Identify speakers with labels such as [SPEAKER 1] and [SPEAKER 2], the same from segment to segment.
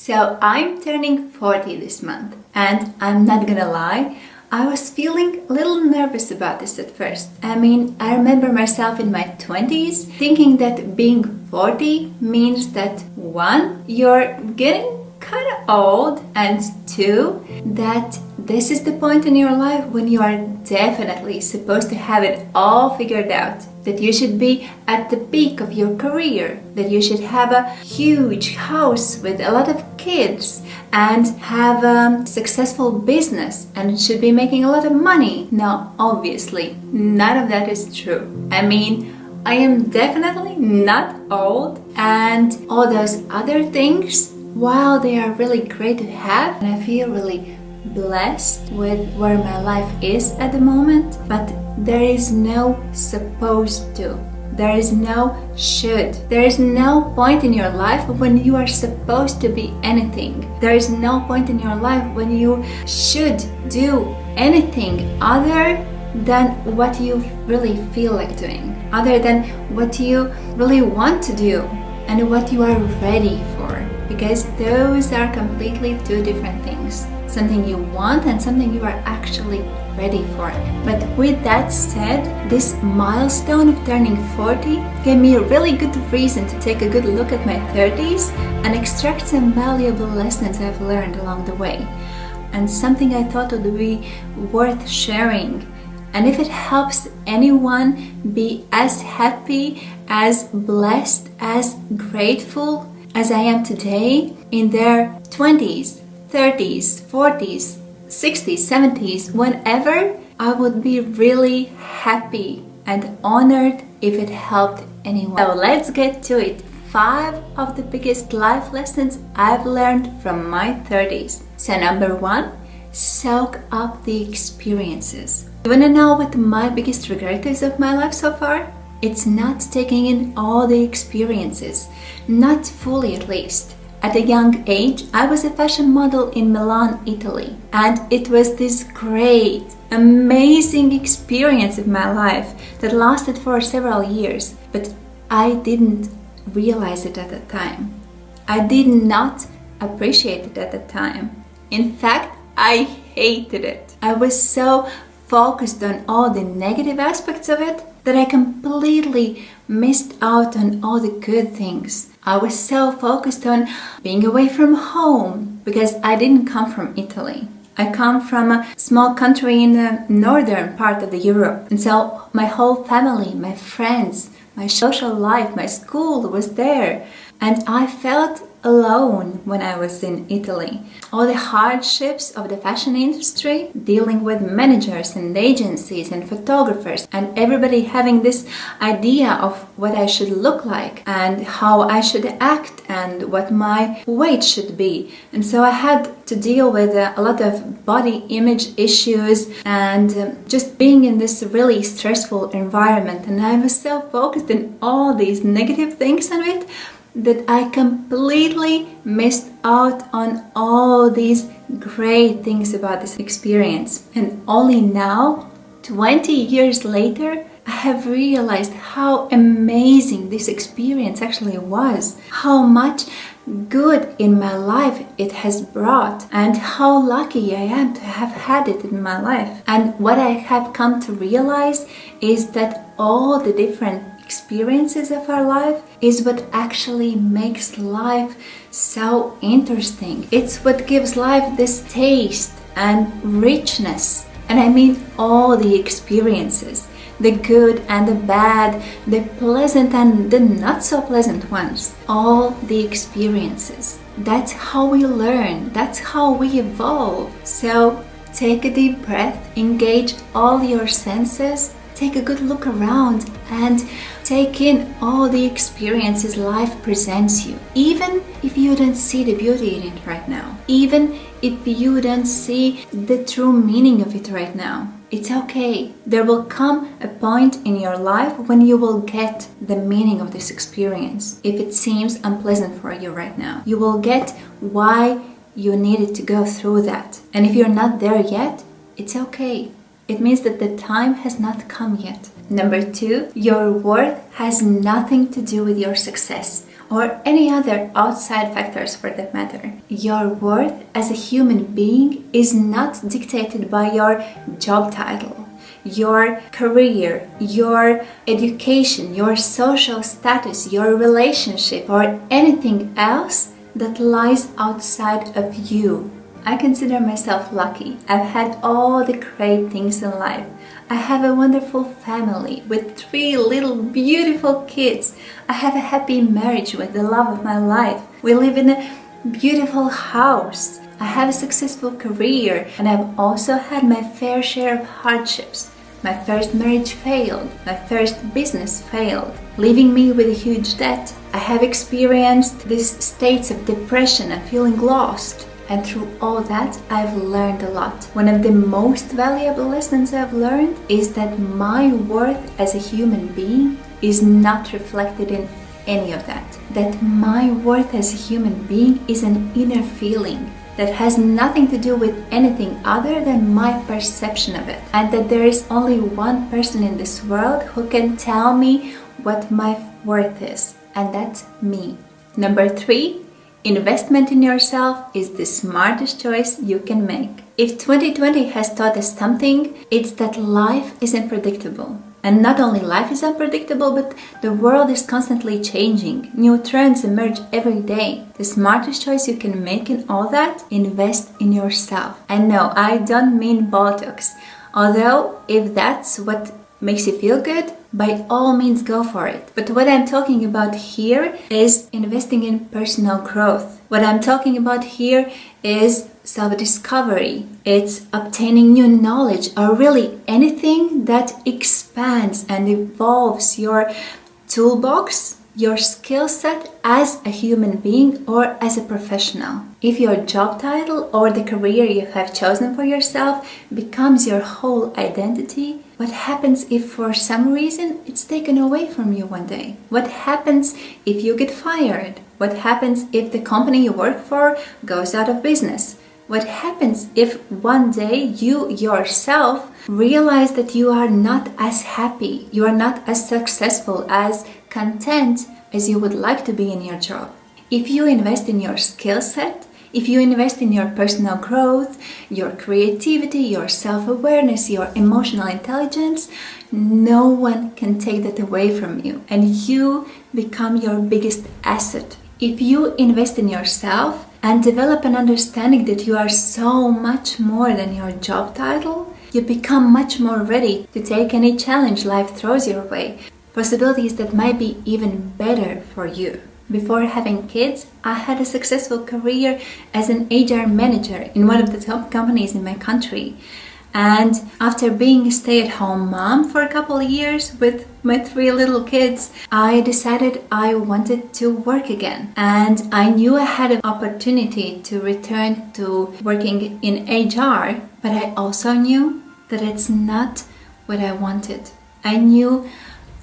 [SPEAKER 1] So I'm turning 40 this month, and I'm not gonna lie, I was feeling a little nervous about this at first. I remember myself in my 20s thinking that being 40 means that one, you're getting kind of old, and two, that this is the point in your life when you are definitely supposed to have it all figured out. That you should be at the peak of your career, that you should have a huge house with a lot of kids and have a successful business and should be making a lot of money. Now, obviously, none of that is true. I am definitely not old, and all those other things, while they are really great to have, and I feel really blessed with where my life is at the moment, but there is no supposed to. There is no should. There is no point in your life when you are supposed to be anything. There is no point in your life when you should do anything other than what you really feel like doing, other than what you really want to do and what you are ready for, because those are completely two different things. Something you want and something you are actually ready for. But with that said, this milestone of turning 40 gave me a really good reason to take a good look at my 30s and extract some valuable lessons I've learned along the way, and something I thought would be worth sharing. And if it helps anyone be as happy, as blessed, as grateful as I am today in their 20s, 30s, 40s, 60s, 70s, whenever, I would be really happy and honored if it helped anyone. So let's get to it. 5 of the biggest life lessons I've learned from my 30s. So number 1, soak up the experiences. You wanna know what my biggest regret is of my life so far? It's not taking in all the experiences, not fully at least. At a young age, I was a fashion model in Milan, Italy, and it was this great, amazing experience of my life that lasted for several years, but I didn't realize it at the time. I did not appreciate it at the time. In fact, I hated it. I was so focused on all the negative aspects of it that I completely missed out on all the good things. I was so focused on being away from home because I didn't come from Italy. I come from a small country in the northern part of Europe. And so my whole family, my friends, my social life, my school was there. And I felt alone when I was in Italy. All the hardships of the fashion industry, dealing with managers and agencies and photographers, and everybody having this idea of what I should look like and how I should act and what my weight should be. And so I had to deal with a lot of body image issues and just being in this really stressful environment. And I was so focused on all these negative things on it that I completely missed out on all these great things about this experience. And only now, 20 years later, I have realized how amazing this experience actually was, how much good in my life it has brought, and how lucky I am to have had it in my life. And what I have come to realize is that all the different experiences of our life is what actually makes life so interesting. It's what gives life this taste and richness. And I mean all the experiences, the good and the bad, the pleasant and the not so pleasant ones, all the experiences. That's how we learn, that's how we evolve. So take a deep breath, engage all your senses, take a good look around and take in all the experiences life presents you. Even if you don't see the beauty in it right now, even if you don't see the true meaning of it right now, it's okay. There will come a point in your life when you will get the meaning of this experience. If it seems unpleasant for you right now, you will get why you needed to go through that. And if you're not there yet, it's okay. It means that the time has not come yet. Number 2, your worth has nothing to do with your success or any other outside factors for that matter. Your worth as a human being is not dictated by your job title, your career, your education, your social status, your relationship, or anything else that lies outside of you. I consider myself lucky. I've had all the great things in life. I have a wonderful family with 3 little beautiful kids. I have a happy marriage with the love of my life. We live in a beautiful house. I have a successful career, and I've also had my fair share of hardships. My first marriage failed. My first business failed, leaving me with a huge debt. I have experienced these states of depression and feeling lost. And through all that, I've learned a lot. One of the most valuable lessons I've learned is that my worth as a human being is not reflected in any of that. That my worth as a human being is an inner feeling that has nothing to do with anything other than my perception of it. And that there is only one person in this world who can tell me what my worth is. And that's me. Number 3. Investment in yourself is the smartest choice you can make. If 2020 has taught us something, it's that life is unpredictable. And not only life is unpredictable, but the world is constantly changing. New trends emerge every day. The smartest choice you can make in all that, invest in yourself. And no, I don't mean Botox. Although, if that's what makes you feel good, by all means go for it. But what I'm talking about here is investing in personal growth. What I'm talking about here is self-discovery. It's obtaining new knowledge, or really anything that expands and evolves your toolbox, your skill set as a human being or as a professional. If your job title or the career you have chosen for yourself becomes your whole identity, what happens if for some reason it's taken away from you one day? What happens if you get fired? What happens if the company you work for goes out of business? What happens if one day you yourself realize that you are not as happy, you are not as successful, as content as you would like to be in your job? If you invest in your skill set, if you invest in your personal growth, your creativity, your self-awareness, your emotional intelligence, no one can take that away from you, and you become your biggest asset. If you invest in yourself and develop an understanding that you are so much more than your job title, you become much more ready to take any challenge life throws your way, possibilities that might be even better for you. Before having kids, I had a successful career as an HR manager in one of the top companies in my country. And after being a stay-at-home mom for a couple of years with my 3 little kids, I decided I wanted to work again. And I knew I had an opportunity to return to working in HR, but I also knew that it's not what I wanted. I knew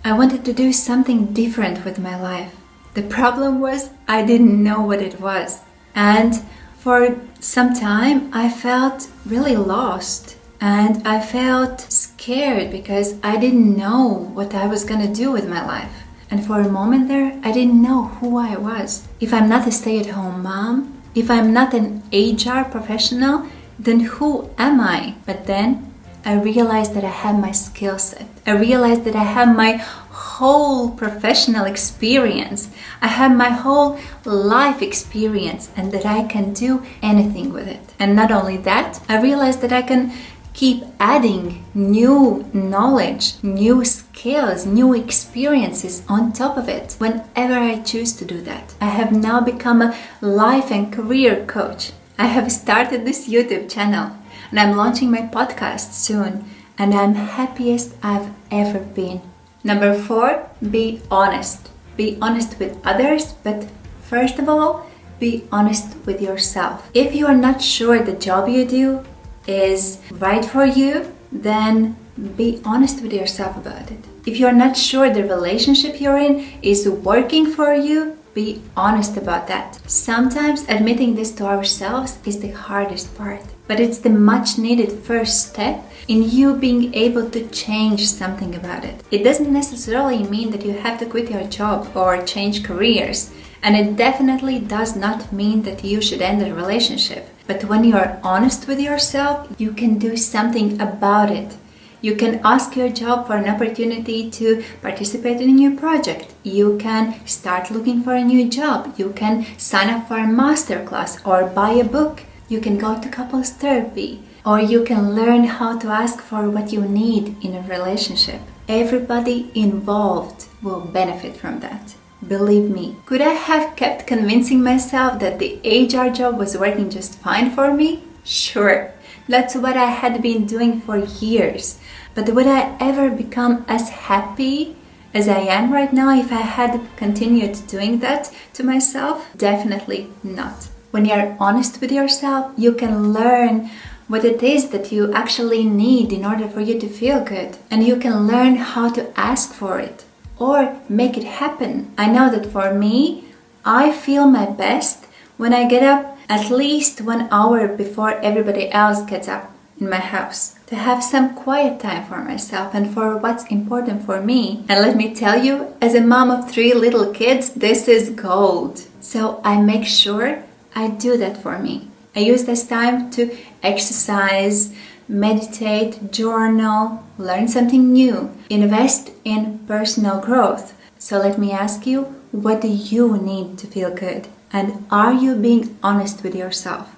[SPEAKER 1] I wanted to do something different with my life. The problem was I didn't know what it was. And for some time I felt really lost. And I felt scared because I didn't know what I was going to do with my life. And for a moment there, I didn't know who I was. If I'm not a stay-at-home mom, if I'm not an HR professional, then who am I? But then I realized that I have my skill set. I realized that I have my whole professional experience. I have my whole life experience, and that I can do anything with it. And not only that, I realized that I can keep adding new knowledge, new skills, new experiences on top of it whenever I choose to do that. I have now become a life and career coach. I have started this YouTube channel, and I'm launching my podcast soon, and I'm happiest I've ever been. Number 4, be honest. Be honest with others, but first of all, be honest with yourself. If you are not sure the job you do is right for you, then be honest with yourself about it. If you're not sure the relationship you're in is working for you, be honest about that. Sometimes admitting this to ourselves is the hardest part, but it's the much needed first step in you being able to change something about it. It doesn't necessarily mean that you have to quit your job or change careers. And it definitely does not mean that you should end a relationship. But when you are honest with yourself, you can do something about it. You can ask your job for an opportunity to participate in a new project. You can start looking for a new job. You can sign up for a masterclass or buy a book. You can go to couples therapy. Or you can learn how to ask for what you need in a relationship. Everybody involved will benefit from that. Believe me. Could I have kept convincing myself that the HR job was working just fine for me? Sure. That's what I had been doing for years. But would I ever become as happy as I am right now if I had continued doing that to myself? Definitely not. When you're honest with yourself, you can learn what it is that you actually need in order for you to feel good. And you can learn how to ask for it or make it happen. I know that for me, I feel my best when I get up at least 1 hour before everybody else gets up in my house, to have some quiet time for myself and for what's important for me. And let me tell you, as a mom of 3 little kids, this is gold. So I make sure I do that for me. I use this time to exercise, meditate, journal, learn something new, invest in personal growth. So let me ask you, what do you need to feel good? And are you being honest with yourself?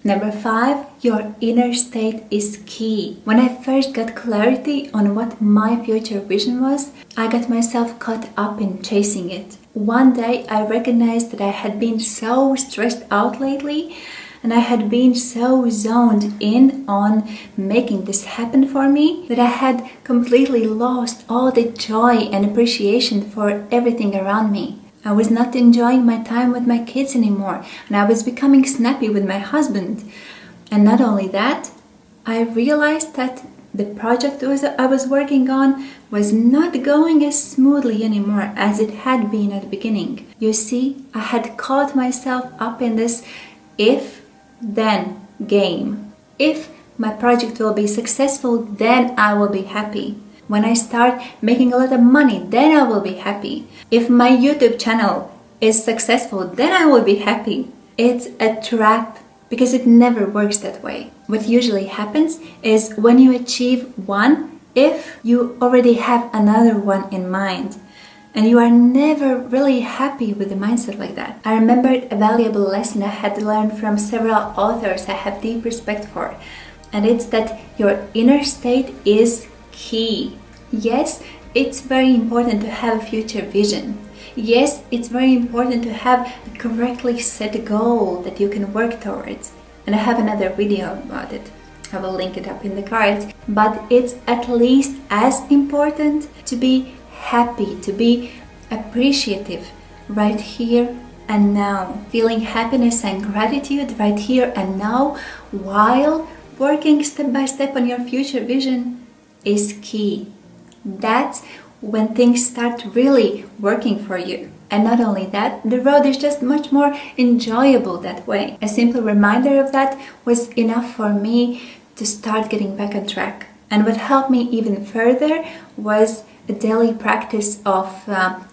[SPEAKER 1] Number 5, your inner state is key. When I first got clarity on what my future vision was, I got myself caught up in chasing it. One day I recognized that I had been so stressed out lately, and I had been so zoned in on making this happen for me that I had completely lost all the joy and appreciation for everything around me. I was not enjoying my time with my kids anymore, and I was becoming snappy with my husband. And not only that, I realized that the project I was working on was not going as smoothly anymore as it had been at the beginning. You see, I had caught myself up in this if-then game. If my project will be successful, then I will be happy. When I start making a lot of money, then I will be happy. If my YouTube channel is successful, then I will be happy. It's a trap because it never works that way. What usually happens is when you achieve one, if you already have another one in mind, and you are never really happy with the mindset like that. I remembered a valuable lesson I had learned from several authors I have deep respect for, and it's that your inner state is key. Yes, it's very important to have a future vision. Yes, it's very important to have a correctly set goal that you can work towards. And I have another video about it. I will link it up in the cards. But it's at least as important to be happy, to be appreciative right here and now. Feeling happiness and gratitude right here and now while working step by step on your future vision is key. That's when things start really working for you. And not only that, the road is just much more enjoyable that way. A simple reminder of that was enough for me to start getting back on track. And what helped me even further was a daily practice of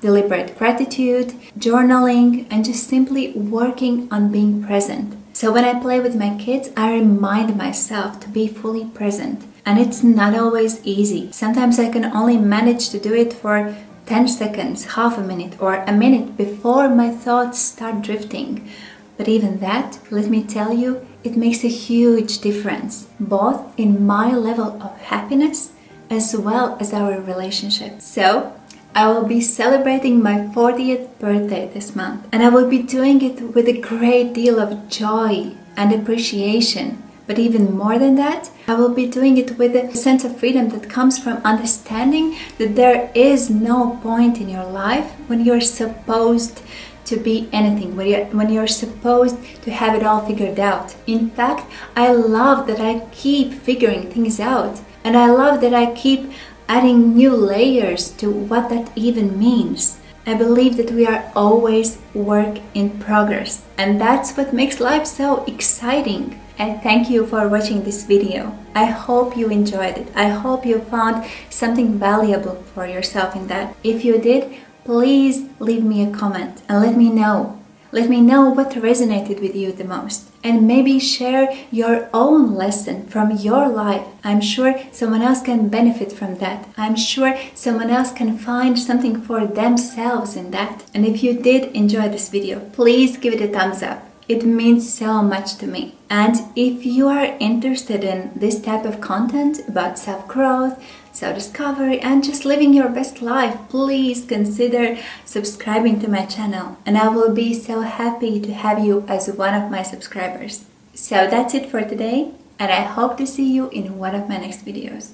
[SPEAKER 1] deliberate gratitude, journaling, and just simply working on being present. So when I play with my kids, I remind myself to be fully present. And it's not always easy. Sometimes I can only manage to do it for 10 seconds, half a minute, or a minute before my thoughts start drifting. But even that, let me tell you, it makes a huge difference, both in my level of happiness as well as our relationship. So, I will be celebrating my 40th birthday this month, and I will be doing it with a great deal of joy and appreciation. But even more than that, I will be doing it with a sense of freedom that comes from understanding that there is no point in your life when you're supposed to be anything, when you're supposed to have it all figured out. In fact, I love that I keep figuring things out, and I love that I keep adding new layers to what that even means. I believe that we are always work in progress, and that's what makes life so exciting. And thank you for watching this video. I hope you enjoyed it. I hope you found something valuable for yourself in that. If you did, please leave me a comment and let me know. Let me know what resonated with you the most, and maybe share your own lesson from your life. I'm sure someone else can benefit from that. I'm sure someone else can find something for themselves in that. And if you did enjoy this video, please give it a thumbs up. It means so much to me. And if you are interested in this type of content about self-growth, self-discovery, and just living your best life, please consider subscribing to my channel. And I will be so happy to have you as one of my subscribers. So that's it for today, and I hope to see you in one of my next videos.